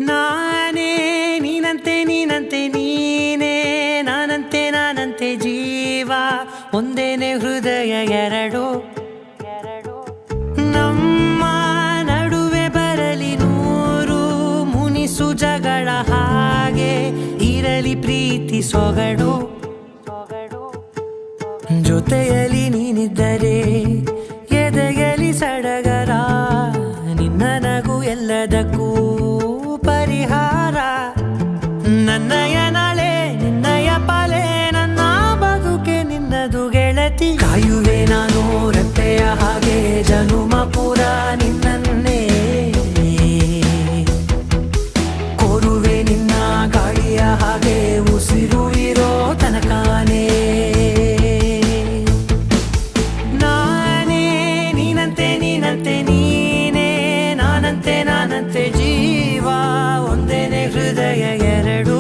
ನಾನೇ ನೀನಂತೆ ನೀನಂತೆ ನೀನೇ ನಾನಂತೆ ಜೀವ ಒಂದೇನೆ ಹೃದಯ ಎರಡು ನಮ್ಮ ನಡುವೆ ಬರಲಿ ನೂರು ಮುನಿಸು ಜಗಳ ಹಾಗೆ ಇರಲಿ ಪ್ರೀತಿ ಸೊಗಡು ಜೊತೆಯಲ್ಲಿ ನೀನಿದ್ದರೆ ಎದೆಯಲಿ ಸಡಗರ ನಿನ್ನ ನಗು ಎಲ್ಲದಕ್ಕೂ ಪರಿಹಾರ ನನ್ನಯ ನಾಳೆ ನಿನ್ನಯ ಪಾಲೆ ನನ್ನ ಬದುಕೆ ನಿನ್ನದು ಗೆಳತಿ ಕಾಯುವೆ ನಾನು ರೆಪ್ಪೆಯ ಹಾಗೆ ಜನುಮ ಪುರ ನಿನ್ನನ್ನೇ ಕೋರುವೆ ನಿನ್ನ ಗಾಳಿಯ ಹಾಗೆ ಉಸಿರು ಇರೋ ತನಕಾನೇ ನಾನೇ ನೀನಂತೆ ನೀನಂತೆ ನೀನೇ ನಾನಂತೆ ಜೀವ ಒಂದೇನೆ ಹೃದಯ ಎರಡು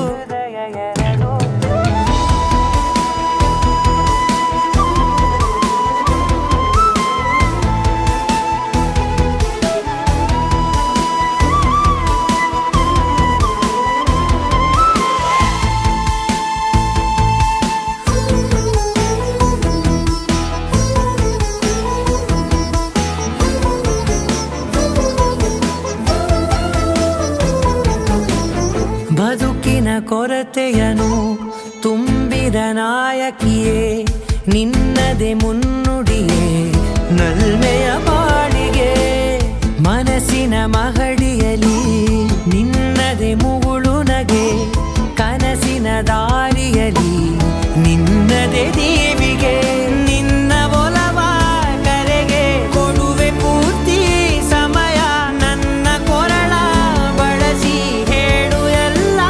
ಬದುಕಿನ ಕೊರತೆಯನು ತುಂಬಿದ ನಾಯಕಿಯೇ ನಿನ್ನದೆ ಮುನ್ನುಡಿಯೇ ನಲ್ಮೆಯ ಬಾಳಿಗೆ ಮನಸ್ಸಿನ ಮಹಡಿಯಲಿ ನಿನ್ನದೆ ಮುಗುಳು ನಗೆ ಕನಸಿನ ದಾರಿಯಲಿ ನಿನ್ನದೆ ದೇವಿಗೆ ನಿನ್ನ ಒಲವ ಕರೆಗೆ ಕೊಡುವೆ ಪೂರ್ತಿ ಸಮಯ ನನ್ನ ಕೊರಳ ಬಳಸಿ ಹೇಳು ಎಲ್ಲ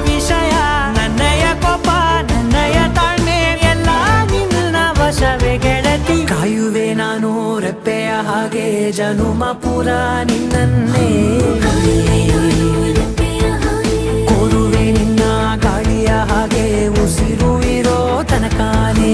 ವಿಷಯ ನನ್ನಯ ಕೋಪ ನನ್ನಯ ತಾಳ್ಮೆ ಎಲ್ಲ ನಿನ್ನ ವಶವೇ ಗೆಳತಿ ಕಾಯುವೆ ನಾನು ರೆಪ್ಪೆಯ ಹಾಗೆ ಜನುಮ ಪುರ ನಿನ್ನನ್ನೇ ಕೋರುವೆ ನಿನ್ನ ಗಾಳಿಯ ಹಾಗೆ ಉಸಿರು ಇರೋ ತನಕಾನೇ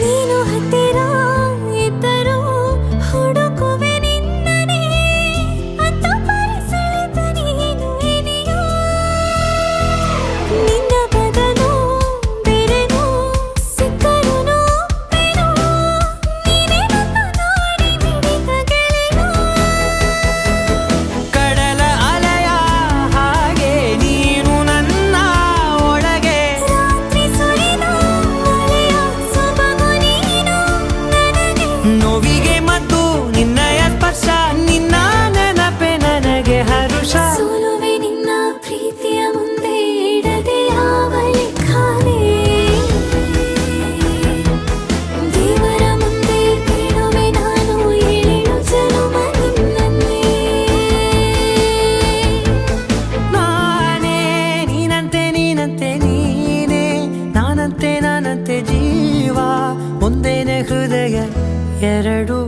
ನೀನು ಹತ್ತಿರ ಇದ್ದರೂ ಹುಡುಕುವೆ ನಿನ್ನನೇ ಅಂತ ಪರಿಸೆಳೆದ ನೀನು ಇದೆಯೋ ನಿನ್ನ ಬದಲು ಬೇರೆನೋ ಸಿಕ್ಕರೂ ಬೇರೋ ನೀನೇ ನನ್ನ ನಾಡಿ ಮಿಡಿದ ಗೆಳೆಯೋ ಕಡಲ ಅಲೆಯ ಹಾಗೆ ನೀನು ನನ್ನ ಒಳಗೆ ರಾತ್ರಿ ಸುರಿದ ಮಳೆಯ ಸೊಬಗು ನೀನು ನನಗೆ ನೋವಿಗೆ ಮತ್ತು ನಿನ್ನಯ ಸ್ಪರ್ಶ ನಿನ್ನ ನೆನಪೆ ನನಗೆ ಹರುಷ ಸೋಲುವೆ ನಿನ್ನ ಪ್ರೀತಿಯ ಮುಂದೆ ಇಡದೆ ಯಾವ ಲೆಕ್ಕನೇ ದೇವರ ಮುಂದೆ ಬೇಡುವೆ ನಾನು ಏಳು ಜನುಮ ನಿನ್ನನ್ನೇ ನಾನೇ ನೀನಂತೆ ನೀನೇ ನಾನಂತೆ ಜೀವ ಒಂದೇನೆ ಹೃದಯ ಎರಡು